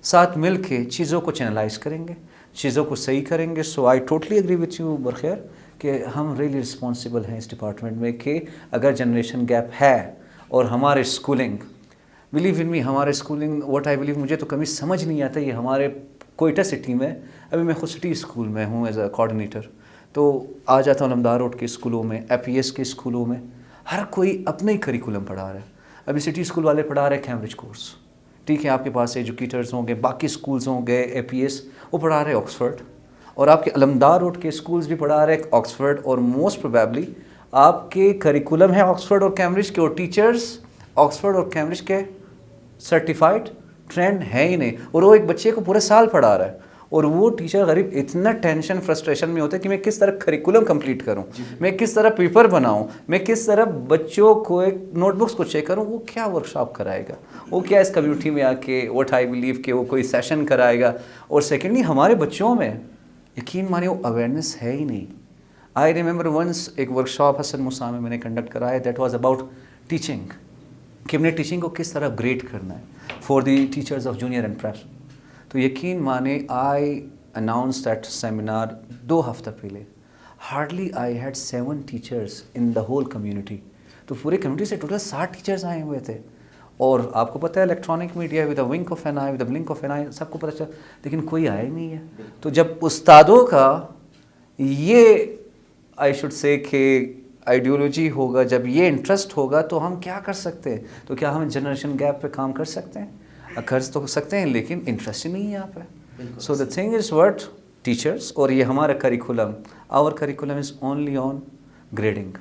ساتھ مل کے چیزوں کو چینلائز کریں گے, چیزوں کو صحیح کریں گے. So I totally agree with you برخیر کہ ہم ریلی رسپانسبل ہیں اس ڈپارٹمنٹ میں کہ اگر جنریشن گیپ ہے اور ہمارے اسکولنگ, بلیو ان می, ہمارے اسکولنگ واٹ آئی بلیو, مجھے تو کبھی سمجھ نہیں آتا. یہ ہمارے کوئٹہ سٹی میں, ابھی میں خود سٹی اسکول میں ہوں ایز اے کوآرڈینیٹر, تو آ جاتا ہوں لمدار روڈ کے اسکولوں میں, APS کے اسکولوں میں, ہر کوئی اپنا ہی کریکولم پڑھا رہا ہے. ابھی سٹی اسکول والے پڑھا رہے ہیں کیمبرج کورس, ٹھیک ہے, آپ کے پاس ایجوکیٹرز ہوں گے, باقی اسکولز ہوں گے, APS وہ پڑھا رہے ہیں آکسفورڈ, اور آپ کے علمدار روڈ کے اسکولز بھی پڑھا رہے ہیں آکسفورڈ, اور موسٹ پروبیبلی آپ کے کریکولم ہے آکسفورڈ اور کیمبرج کے, اور ٹیچرز آکسفورڈ اور کیمبرج کے سرٹیفائڈ ٹرینڈ ہے ہی نہیں, اور وہ ایک بچے کو پورے سال پڑھا رہا ہے. اور وہ ٹیچر غریب اتنا ٹینشن فرسٹریشن میں ہوتا ہے کہ میں کس طرح کریکولم کمپلیٹ کروں, میں کس طرح پیپر بناؤں, میں کس طرح بچوں کو ایک نوٹ بکس کو چیک کروں. وہ کیا ورکشاپ کرائے گا, وہ کیا اس کمیونٹی میں آ کے واٹ آئی بلیو کہ وہ کوئی سیشن کرائے گا. اور سیکنڈلی ہمارے بچوں میں یقین مانے وہ اویئرنیس ہے ہی نہیں. آئی ریممبر ونس ایک ورکشاپ حسن موسیٰ میں نے کنڈکٹ کرایا, دیٹ واز اباؤٹ ٹیچنگ, کہ ہم نے ٹیچنگ کو کس طرح گریڈ کرنا ہے for the teachers of junior and prep. تو یقین مانے آئی اناؤنس دیٹ سیمینار 2 ہفتہ پہلے, hardly I had 7 teachers in the whole community. تو پورے کمیونٹی سے ٹوٹل 60 ٹیچرز آئے ہوئے تھے. اور آپ کو پتہ ہے electronic media with a wink of an eye, with a blink of an eye, سب کو پتہ چلا, لیکن کوئی آیا ہی نہیں ہے. تو جب استادوں کا یہ آئی شوڈ سے کہ آئیڈیولوجی ہوگا, جب یہ انٹرسٹ ہوگا, تو ہم کیا کر سکتے ہیں. تو کیا ہم جنریشن گیپ پہ کام کر سکتے ہیں؟ کر تو سکتے ہیں, لیکن انٹرسٹ ہی نہیں ہے یہاں پہ. So the thing is what teachers, اور یہ ہمارا curriculum, our curriculum is only on grading.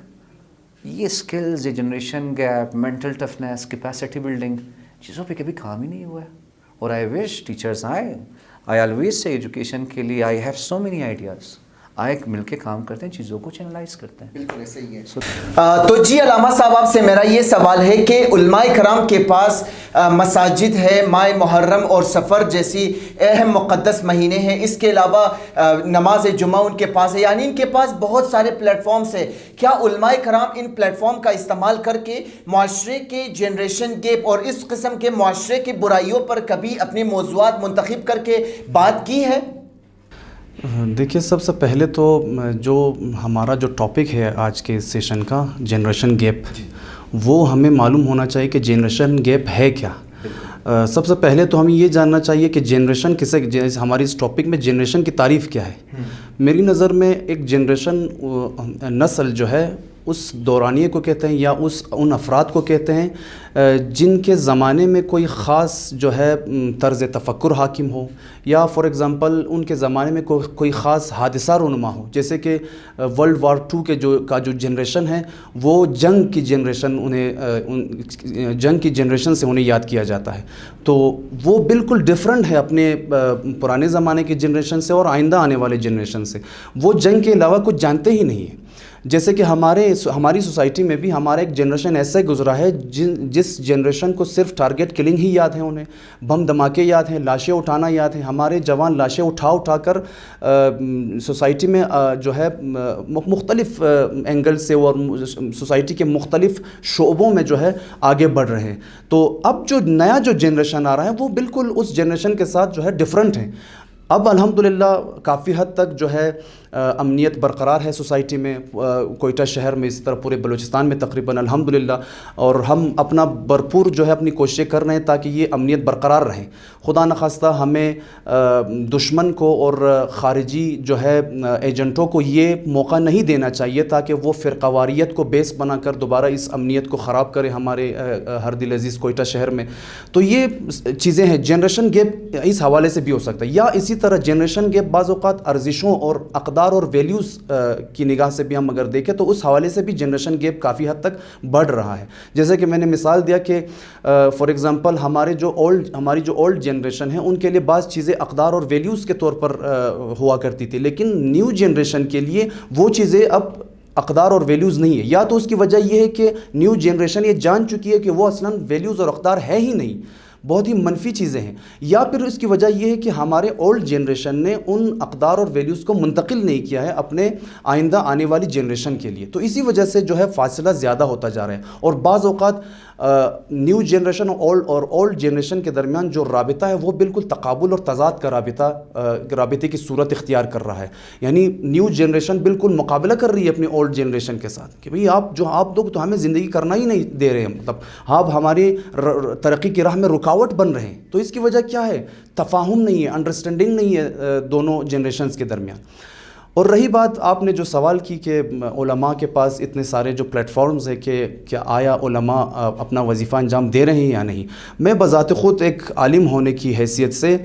یہ اسکلز, یہ generation gap, mental toughness, capacity building چیزوں پہ کبھی کام ہی نہیں ہوا ہے. اور آئی وش ٹیچرز آئے. آئی آلویز سے ایجوکیشن کے لیے I have so many ideas. آئے مل کے کام کرتے ہیں, چیزوں کو چینلائز کرتے ہیں. بالکل ایسے ہی ہے. تو جی علامہ صاحب آپ سے میرا یہ سوال ہے کہ علماء کرام کے پاس مساجد ہے, ماہ محرم اور سفر جیسی اہم مقدس مہینے ہیں, اس کے علاوہ نماز جمعہ ان کے پاس ہے, یعنی ان کے پاس بہت سارے پلیٹ فارمز ہیں. کیا علماء کرام ان پلیٹ فارم کا استعمال کر کے معاشرے کے جنریشن گیپ اور اس قسم کے معاشرے کی برائیوں پر کبھی اپنے موضوعات منتخب کر کے بات کی ہے؟ دیکھیے, سب سے پہلے تو جو ہمارا جو ٹاپک ہے آج کے سیشن کا, جنریشن گیپ, وہ ہمیں معلوم ہونا چاہیے کہ جنریشن گیپ ہے کیا. سب سے پہلے تو ہمیں یہ جاننا چاہیے کہ جنریشن کسے, ہماری اس ٹاپک میں جنریشن کی تعریف کیا ہے. میری نظر میں ایک جنریشن نسل جو ہے اس دورانیے کو کہتے ہیں, یا ان افراد کو کہتے ہیں جن کے زمانے میں کوئی خاص جو ہے طرز تفکر حاکم ہو, یا فار ایگزامپل ان کے زمانے میں کوئی خاص حادثہ رونما ہو. جیسے کہ ورلڈ وار 2 کے جو جنریشن ہے وہ جنگ کی جنریشن سے انہیں یاد کیا جاتا ہے. تو وہ بالکل ڈیفرنٹ ہے اپنے پرانے زمانے کی جنریشن سے اور آئندہ آنے والے جنریشن سے. وہ جنگ کے علاوہ کچھ جانتے ہی نہیں ہیں. جیسے کہ ہماری سوسائٹی میں بھی ہمارا ایک جنریشن ایسے گزرا ہے جس جنریشن کو صرف ٹارگٹ کلنگ ہی یاد ہے, انہیں بم دھماکے یاد ہیں, لاشیں اٹھانا یاد ہیں. ہمارے جوان لاشیں اٹھا کر سوسائٹی میں جو ہے مختلف اینگل سے اور سوسائٹی کے مختلف شعبوں میں جو ہے آگے بڑھ رہے ہیں. تو اب جو نیا جو جنریشن آ رہا ہے وہ بالکل اس جنریشن کے ساتھ جو ہے ڈفرینٹ ہیں. اب الحمدللہ کافی حد تک جو ہے امنیت برقرار ہے سوسائٹی میں, کوئٹہ شہر میں, اسی طرح پورے بلوچستان میں تقریباً الحمدللہ, اور ہم اپنا بھرپور جو ہے اپنی کوششیں کر رہے ہیں تاکہ یہ امنیت برقرار رہیں. خدا نخواستہ ہمیں دشمن کو اور خارجی جو ہے ایجنٹوں کو یہ موقع نہیں دینا چاہیے تاکہ وہ فرقواریت کو بیس بنا کر دوبارہ اس امنیت کو خراب کرے ہمارے ہر دل عزیز کوئٹہ شہر میں. تو یہ چیزیں ہیں. جنریشن گیپ اس حوالے سے بھی ہو سکتا ہے, یا اسی طرح جنریشن گیپ بعض اوقات ارزشوں اور اقدار اور ویلیوز کی نگاہ سے بھی ہم اگر دیکھیں تو اس حوالے سے بھی جنریشن گیپ کافی حد تک بڑھ رہا ہے. جیسے کہ میں نے مثال دیا کہ فار ایگزامپل ہماری جو اولڈ جنریشن ہے ان کے لیے بعض چیزیں اقدار اور ویلیوز کے طور پر ہوا کرتی تھی, لیکن نیو جنریشن کے لیے وہ چیزیں اب اقدار اور ویلیوز نہیں ہے. یا تو اس کی وجہ یہ ہے کہ نیو جنریشن یہ جان چکی ہے کہ وہ اصلاً ویلیوز اور اقدار ہے ہی نہیں, بہت ہی منفی چیزیں ہیں, یا پھر اس کی وجہ یہ ہے کہ ہمارے اولڈ جنریشن نے ان اقدار اور ویلیوز کو منتقل نہیں کیا ہے اپنے آئندہ آنے والی جنریشن کے لیے. تو اسی وجہ سے جو ہے فاصلہ زیادہ ہوتا جا رہا ہے. اور بعض اوقات نیو جنریشن اور اولڈ جنریشن کے درمیان جو رابطہ ہے وہ بالکل تقابل اور تضاد کا رابطے کی صورت اختیار کر رہا ہے. یعنی نیو جنریشن بالکل مقابلہ کر رہی ہے اپنی اولڈ جنریشن کے ساتھ کہ بھئی آپ لوگ تو ہمیں زندگی کرنا ہی نہیں دے رہے ہیں, مطلب آپ ہماری ترقی کی راہ میں رکاوٹ بن رہے ہیں. تو اس کی وجہ کیا ہے؟ تفاہم نہیں ہے, انڈرسٹینڈنگ نہیں ہے دونوں جنریشنز کے درمیان. اور رہی بات آپ نے جو سوال کی کہ علماء کے پاس اتنے سارے جو پلیٹ فارمز ہیں کہ کیا آیا علماء اپنا وظیفہ انجام دے رہے ہیں یا نہیں. میں بذات خود ایک عالم ہونے کی حیثیت سے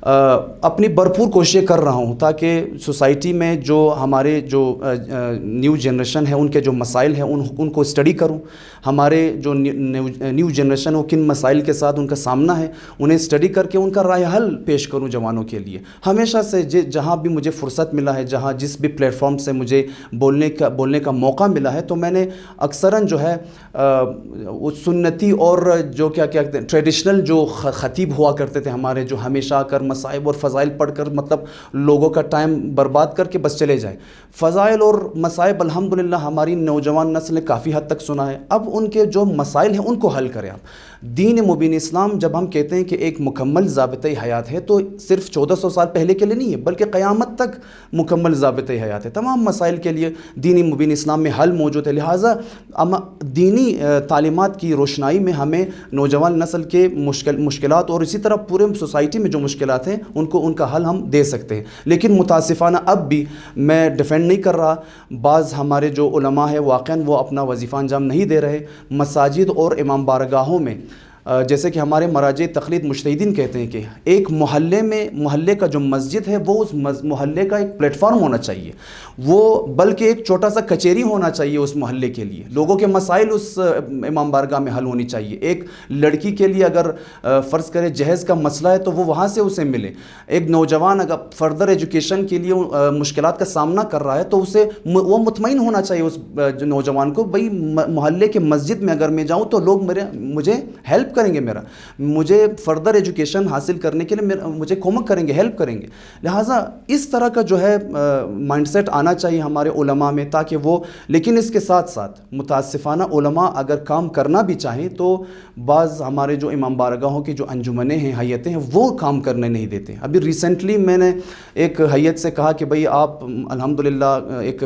اپنی بھرپور کوششیں کر رہا ہوں تاکہ سوسائٹی میں جو ہمارے جو نیو جنریشن ہے ان کے جو مسائل ہیں ان کو اسٹڈی کروں. ہمارے جو نیو جنریشن ہو کن مسائل کے ساتھ ان کا سامنا ہے انہیں اسٹڈی کر کے ان کا رائے حل پیش کروں جوانوں کے لیے. ہمیشہ سے جہاں بھی مجھے فرصت ملا ہے, جس بھی پلیٹ فارم سے مجھے بولنے کا موقع ملا ہے, تو میں نے اکثراً جو ہے سنتی اور جو کیا کہتے ہیں ٹریڈیشنل جو خطیب ہوا کرتے تھے ہمارے, جو ہمیشہ آ کر مصائب اور فضائل پڑھ کر مطلب لوگوں کا ٹائم برباد کر کے بس چلے جائیں. فضائل اور مصائب الحمدللہ ہماری نوجوان نسل نے کافی حد تک سنا ہے. اب ان کے جو مسائل ہیں ان کو حل کریں آپ. دین مبین اسلام جب ہم کہتے ہیں کہ ایک مکمل ضابطۂ حیات ہے تو صرف 1400 سال پہلے کے لیے نہیں ہے بلکہ قیامت تک مکمل ضابطۂ حیات ہے. تمام مسائل کے لیے دینی مبین اسلام میں حل موجود ہے. لہٰذا دینی تعلیمات کی روشنائی میں ہمیں نوجوان نسل کے مشکلات اور اسی طرح پورے سوسائٹی میں جو مشکلات ہیں ان کا حل ہم دے سکتے ہیں. لیکن متاسفانہ اب بھی میں ڈیفینڈ نہیں کر رہا, بعض ہمارے جو علماء ہیں واقعاً وہ اپنا وظیفہ انجام نہیں دے رہے. مساجد اور امام بارگاہوں میں جیسے کہ ہمارے مراجع تقلید مجتہدین کہتے ہیں کہ ایک محلے کا جو مسجد ہے وہ اس محلے کا ایک پلیٹ فارم ہونا چاہیے، وہ بلکہ ایک چھوٹا سا کچہری ہونا چاہیے اس محلے کے لیے، لوگوں کے مسائل اس امام بارگاہ میں حل ہونی چاہیے۔ ایک لڑکی کے لیے اگر فرض کرے جہیز کا مسئلہ ہے تو وہ وہاں سے اسے ملے، ایک نوجوان اگر فردر ایجوکیشن کے لیے مشکلات کا سامنا کر رہا ہے تو اسے وہ مطمئن ہونا چاہیے اس نوجوان کو، بھئی محلے کے مسجد میں اگر میں جاؤں تو لوگ مجھے ہیلپ کریں گے، مجھے فردر ایجوکیشن حاصل کرنے کے لیے مجھے کومک کریں گے، ہیلپ کریں گے۔ لہٰذا اس طرح کا جو ہے مائنڈ سیٹ آنا چاہیے ہمارے علماء میں، تاکہ وہ، لیکن اس کے ساتھ ساتھ متاسفانہ علماء اگر کام کرنا بھی چاہیں تو بعض ہمارے جو امام بارگاہوں کی جو انجمنیں ہیں، حیتیں ہیں، وہ کام کرنے نہیں دیتے۔ ابھی ریسنٹلی میں نے ایک حیت سے کہا کہ بھئی آپ الحمدللہ ایک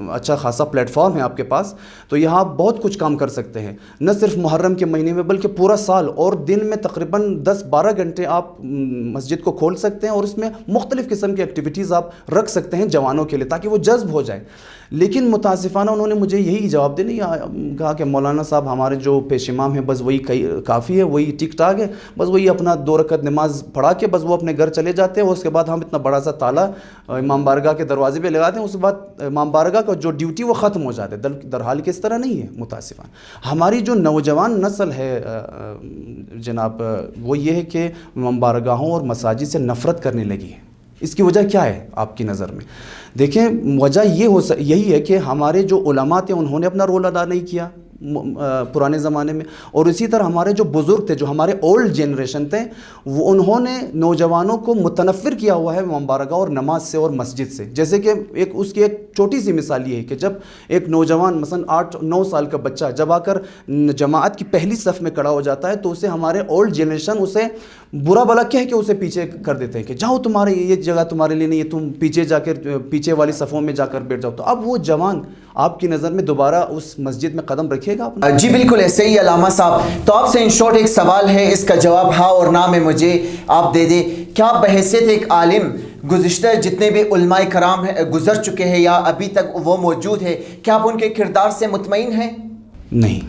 اچھا خاصا پلیٹ فارم ہے آپ کے پاس، تو یہاں آپ بہت کچھ کام کر سکتے ہیں، نہ صرف محرم کے مہینے میں بلکہ پورا سال، اور دن میں تقریباً 10-12 گھنٹے آپ مسجد کو کھول سکتے ہیں اور اس میں مختلف قسم کی ایکٹیویٹیز آپ رکھ سکتے ہیں جوانوں کے لیے تاکہ وہ جذب ہو جائیں۔ لیکن متاسفانہ انہوں نے مجھے یہی جواب دے نہیں کہا کہ مولانا صاحب ہمارے جو پیش امام ہیں بس وہی کافی ہے، وہی ٹھیک ٹھاک ہے، بس وہی اپنا 2 رکعت نماز پڑھا کے بس وہ اپنے گھر چلے جاتے ہیں، اور اس کے بعد ہم اتنا بڑا سا تالا امام بارگاہ کے دروازے پہ لگاتے ہیں، اس کے بعد امام بارگاہ کا جو ڈیوٹی وہ ختم ہو جاتے ہے۔ درحال کہ اس طرح نہیں ہے متاسفانہ۔ ہماری جو نوجوان نسل ہے جناب، وہ یہ ہے کہ امام بارگاہوں اور مساجد سے نفرت کرنے لگی ہے۔ اس کی وجہ کیا ہے آپ کی نظر میں؟ دیکھیں، وجہ یہی ہے کہ ہمارے جو علماء تھے انہوں نے اپنا رول ادا نہیں کیا پرانے زمانے میں، اور اسی طرح ہمارے جو بزرگ تھے، جو ہمارے اولڈ جنریشن تھے، وہ انہوں نے نوجوانوں کو متنفر کیا ہوا ہے امام بارگاہ اور نماز سے اور مسجد سے۔ جیسے کہ اس کی ایک چھوٹی سی مثال یہ ہے کہ جب ایک نوجوان مثلا 8-9 سال کا بچہ جب آ کر جماعت کی پہلی صف میں کھڑا ہو جاتا ہے تو اسے ہمارے اولڈ جنریشن اسے برا بلا کہہ کے اسے پیچھے کر دیتے ہیں کہ جاؤ، تمہارے یہ جگہ تمہارے لیے نہیں ہے، تم پیچھے جا کر پیچھے والی صفوں میں جا کر بیٹھ جاؤ۔ تو اب وہ جوان آپ کی نظر میں دوبارہ اس مسجد میں قدم رکھے گا اپنا؟ جی بالکل ایسے ہی علامہ صاحب۔ تو آپ سے ان شارٹ ایک سوال ہے، اس کا جواب ہاں اور نہ میں مجھے آپ دے دیں۔ کیا بحیثیت ایک عالم گزشتہ جتنے بھی علماء کرام گزر چکے ہیں یا ابھی تک وہ موجود ہے، کیا آپ ان کے کردار سے مطمئن ہیں؟ نہیں۔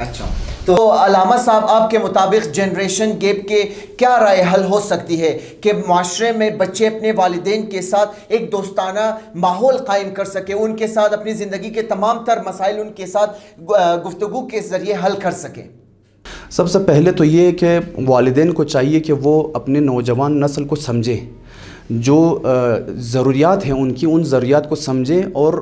اچھا، تو علامہ صاحب آپ کے مطابق جنریشن گیپ کے کیا رائے حل ہو سکتی ہے کہ معاشرے میں بچے اپنے والدین کے ساتھ ایک دوستانہ ماحول قائم کر سکے، ان کے ساتھ اپنی زندگی کے تمام تر مسائل ان کے ساتھ گفتگو کے ذریعے حل کر سکیں؟ سب سے پہلے تو یہ کہ والدین کو چاہیے کہ وہ اپنے نوجوان نسل کو سمجھیں، جو ضروریات ہیں ان کی، ان ضروریات کو سمجھیں اور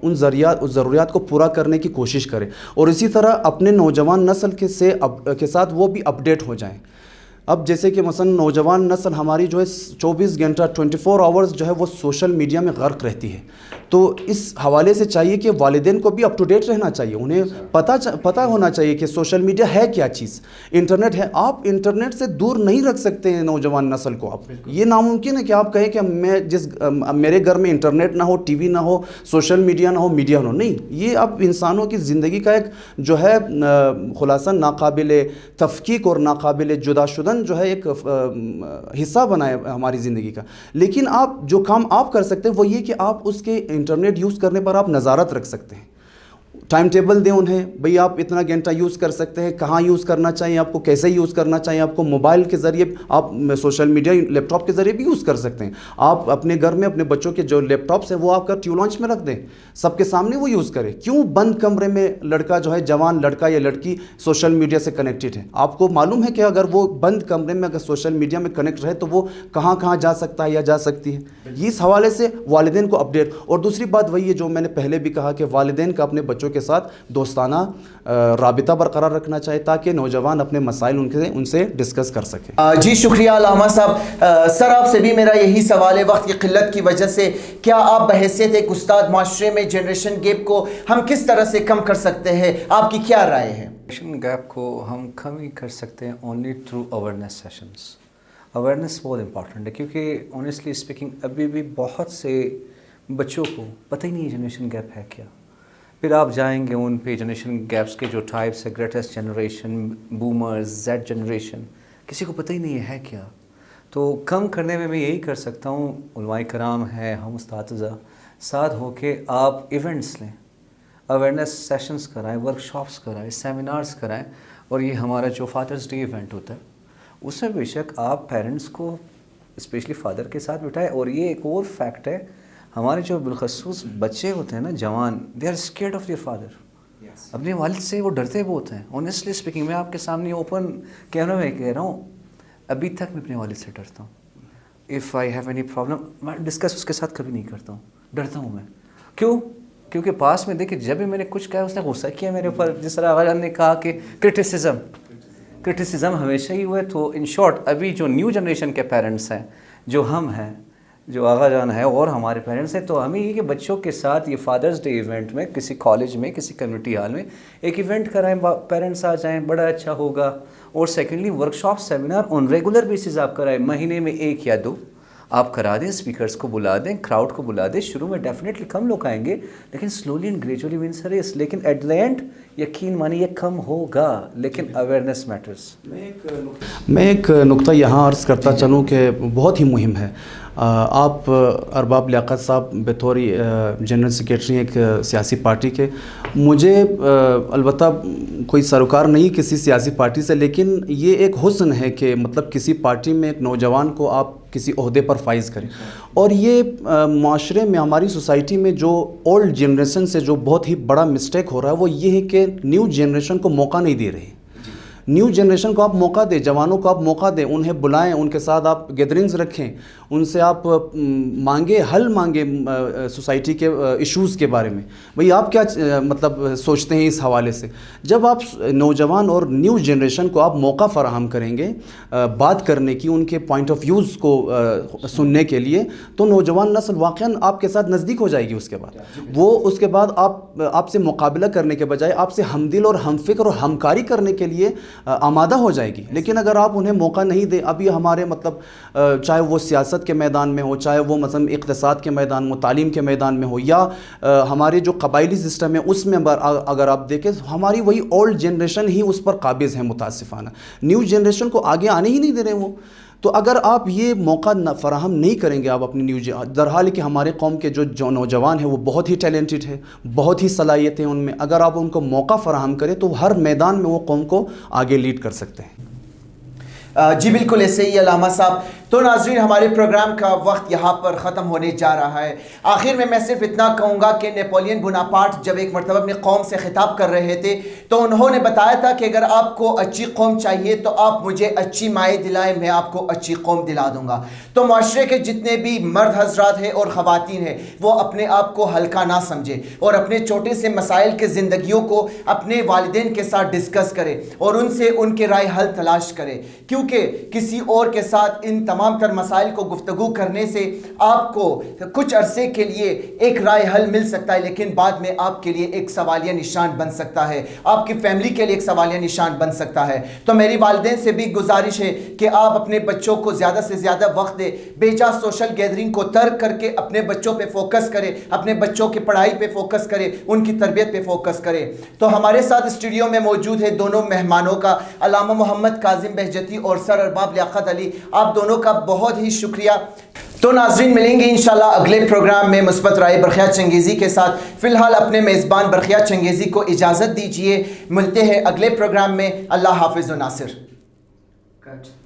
ان ضروریات کو پورا کرنے کی کوشش کریں، اور اسی طرح اپنے نوجوان نسل کے ساتھ وہ بھی اپڈیٹ ہو جائیں۔ اب جیسے کہ مثلا نوجوان نسل ہماری جو ہے 24 گھنٹہ 24 آورز جو ہے وہ سوشل میڈیا میں غرق رہتی ہے، تو اس حوالے سے چاہیے کہ والدین کو بھی اپ ٹو ڈیٹ رہنا چاہیے، انہیں پتہ ہونا چاہیے کہ سوشل میڈیا ہے کیا چیز، انٹرنیٹ ہے۔ آپ انٹرنیٹ سے دور نہیں رکھ سکتے ہیں نوجوان نسل کو۔ آپ یہ ناممکن ہے کہ آپ کہیں کہ میرے گھر میں انٹرنیٹ نہ ہو، ٹی وی نہ ہو، سوشل میڈیا نہ ہو، میڈیا نہ ہو، نہیں۔ یہ اب انسانوں کی زندگی کا ایک جو ہے خلاصہ ناقابل تفکیک اور ناقابل جدا شدن جو ہے ایک حصہ بنا ہے ہماری زندگی کا۔ لیکن آپ جو کام آپ کر سکتے ہیں وہ یہ کہ آپ اس کے انٹرنیٹ یوز کرنے پر آپ نظارت رکھ سکتے ہیں، ٹائم ٹیبل دیں انہیں، بھئی آپ اتنا گھنٹہ یوز کر سکتے ہیں، کہاں یوز کرنا چاہیے آپ کو، کیسے یوز کرنا چاہیے آپ کو، موبائل کے ذریعے آپ سوشل میڈیا لیپ ٹاپ کے ذریعے بھی یوز کر سکتے ہیں۔ آپ اپنے گھر میں اپنے بچوں کے جو لیپ ٹاپس ہیں وہ آپ کا ٹیو لانچ میں رکھ دیں، سب کے سامنے وہ یوز کریں۔ کیوں بند کمرے میں لڑکا جو ہے، جوان لڑکا یا لڑکی سوشل میڈیا سے کنیکٹڈ ہے؟ آپ کو معلوم ہے کہ اگر وہ بند کمرے میں اگر سوشل میڈیا میں کنیکٹ رہے تو وہ کہاں کہاں جا سکتا ہے یا جا سکتی ہے۔ اس حوالے سے والدین کو اپڈیٹ، اور دوسری بات وہی ہے جو میں نے پہلے بھی کہا کہ والدین کا اپنے بچوں کے ساتھ دوستانہ رابطہ برقرار رکھنا چاہیے تاکہ نوجوان اپنے مسائل ان سے ڈسکس کر سکے۔ جی شکریہ علامہ صاحب۔ سر آپ سے بھی میرا یہی سوال ہے، وقت کی قلت کی وجہ سے کیا آپ بحیثیت ایک استاد معاشرے میں جنریشن گیپ کو ہم کس طرح سے کم کر سکتے ہیں؟ آپ کی کیا رائے ہے؟ جنریشن گیپ کو ہم کم ہی کر سکتے ہیں only through awareness sessions. Awareness بہت امپورٹنٹ ہے کیونکہ آنیسٹلی اسپیکنگ ابھی بھی بہت سے بچوں کو پتہ ہی نہیں ہے جنریشن گیپ ہے کیا۔ پھر آپ جائیں گے ان پہ جنریشن گیپس کے جو ٹائپس ہے، greatest generation, boomers, Z generation, کسی کو پتہ ہی نہیں ہے کیا۔ تو کم کرنے میں یہی کر سکتا ہوں، علماء کرام ہیں، ہم اساتذہ ساتھ ہو کے آپ ایونٹس لیں، اویئرنیس سیشنز کرائیں، ورک شاپس کرائیں، سیمینارز کرائیں، اور یہ ہمارا جو فادرس ڈے ایونٹ ہوتا ہے اس میں بے شک آپ پیرنٹس کو اسپیشلی فادر کے ساتھ بٹھائے. اور یہ ایک اور فیکٹ ہے, ہمارے جو بالخصوص بچے ہوتے ہیں نا, جوان, they are scared of their father. اپنے والد سے وہ ڈرتے بہت ہیں. آنیسٹلی اسپیکنگ, میں آپ کے سامنے اوپن کیمرہ میں کہہ رہا ہوں, ابھی تک میں اپنے والد سے ڈرتا ہوں. If I have any problem میں ڈسکس اس کے ساتھ کبھی نہیں کرتا ہوں, ڈرتا ہوں میں. کیوں؟ کیونکہ پاس میں دیکھیں جب بھی میں نے کچھ کہا اس نے غصہ کیا میرے اوپر. جس طرح آغا جان نے کہا کہ کرٹیسزم ہمیشہ ہی ہوئے. تو ان شارٹ ابھی جو نیو جنریشن کے پیرنٹس ہیں, جو ہم ہیں, جو آغا جان ہے اور ہمارے پیرنٹس ہیں, تو ہمیں یہ کہ بچوں کے ساتھ یہ فادرس ڈے ایونٹ میں کسی کالج میں, کسی کمیونٹی ہال میں ایک ایونٹ کرائیں, پیرنٹس آ جائیں, بڑا اچھا ہوگا. اور secondly workshop seminar on regular basis آپ کرائیں, مہینے میں 1 یا 2 آپ کرا دیں, اسپیکرس کو بلا دیں, کراؤڈ کو بلا دیں. شروع میں ڈیفینیٹلی کم لوگ آئیں گے, لیکن slowly and gradually wins a race. لیکن ایٹ دا اینڈ یقین مانیے کم ہوگا, لیکن اویئرنیس میٹرس. میں ایک نقطہ یہاں عرض کرتا چلوں کہ بہت ہی مہم ہے. آپ ارباب لیاقت صاحب بطور جنرل سیکریٹری ایک سیاسی پارٹی کے, مجھے البتہ کوئی سروکار نہیں کسی سیاسی پارٹی سے, لیکن یہ ایک حسن ہے کہ مطلب کسی پارٹی میں ایک نوجوان کو آپ کسی عہدے پر فائز کریں. اور یہ معاشرے میں, ہماری سوسائٹی میں جو اولڈ جنریشن سے جو بہت ہی بڑا مسٹیک ہو رہا ہے وہ یہ ہے کہ نیو جنریشن کو موقع نہیں دے رہے. نیو جنریشن کو آپ موقع دیں, جوانوں کو آپ موقع دیں, انہیں بلائیں, ان کے ساتھ آپ گیدرنگز رکھیں, ان سے آپ مانگیں, حل مانگیں سوسائٹی کے ایشوز کے بارے میں. بھئی آپ کیا مطلب سوچتے ہیں اس حوالے سے. جب آپ نوجوان اور نیو جنریشن کو آپ موقع فراہم کریں گے بات کرنے کی, ان کے پوائنٹ آف ویوز کو سننے کے لیے, تو نوجوان نسل واقعاً آپ کے ساتھ نزدیک ہو جائے گی. اس کے بعد وہ اس کے بعد آپ سے مقابلہ کرنے کے بجائے آپ سے ہمدل اور ہم فکر اور ہمکاری کرنے کے لیے آمادہ ہو جائے گی. لیکن اگر آپ انہیں موقع نہیں دیں, ابھی ہمارے مطلب چاہے وہ سیاست کے میدان میں ہو, چاہے وہ مثلا اقتصاد کے میدان میں, تعلیم کے میدان میں ہو, یا ہمارے جو قبائلی سسٹم ہے اس میں اگر آپ دیکھیں, ہماری وہی اولڈ جنریشن ہی اس پر قابض ہے متاسفانہ. نیو جنریشن کو آگے آنے ہی نہیں دے رہے وہ. تو اگر آپ یہ موقع فراہم نہیں کریں گے آپ اپنی درحال کہ ہمارے قوم کے جو نوجوان ہیں وہ بہت ہی ٹیلنٹڈ ہے, بہت ہی صلاحیتیں ان میں, اگر آپ ان کو موقع فراہم کریں تو ہر میدان میں وہ قوم کو آگے لیڈ کر سکتے ہیں. جی بالکل ایسے ہی علامہ صاحب. تو ناظرین, ہمارے پروگرام کا وقت یہاں پر ختم ہونے جا رہا ہے. آخر میں صرف اتنا کہوں گا کہ نیپولین بوناپارٹ جب ایک مرتبہ اپنی قوم سے خطاب کر رہے تھے تو انہوں نے بتایا تھا کہ اگر آپ کو اچھی قوم چاہیے تو آپ مجھے اچھی مائیں دلائیں, میں آپ کو اچھی قوم دلا دوں گا. تو معاشرے کے جتنے بھی مرد حضرات ہیں اور خواتین ہیں وہ اپنے آپ کو ہلکا نہ سمجھے اور اپنے چھوٹے سے مسائل کے زندگیوں کو اپنے والدین کے ساتھ ڈسکس کرے اور ان سے ان کے رائے حل تلاش کرے, کیونکہ کسی اور کے ساتھ ان تمام تر مسائل کو گفتگو کرنے سے آپ کو کچھ عرصے کے لیے ایک رائے حل مل سکتا ہے, لیکن بعد میں آپ کے لیے ایک سوالیہ نشان بن سکتا ہے, آپ کی فیملی کے لیے ایک سوالیہ نشان بن سکتا ہے. تو میری والدین سے بھی گزارش ہے کہ آپ اپنے بچوں کو زیادہ سے زیادہ وقت دیں, بے جا سوشل گیدرنگ کو ترک کر کے اپنے بچوں پہ فوکس کریں, اپنے بچوں کی پڑھائی پہ فوکس کریں, ان کی تربیت پہ فوکس کریں. تو ہمارے ساتھ اسٹوڈیو میں موجود ہے دونوں مہمانوں کا, علامہ محمد کاظم بہجتی اور سر ارباب لیاقت علی, آپ دونوں کا بہت ہی شکریہ. تو ناظرین, ملیں گے انشاءاللہ اگلے پروگرام میں مثبت رائے برقیہ چنگیزی کے ساتھ. فی الحال اپنے میزبان برقیہ چنگیزی کو اجازت دیجیے, ملتے ہیں اگلے پروگرام میں. اللہ حافظ و ناصر.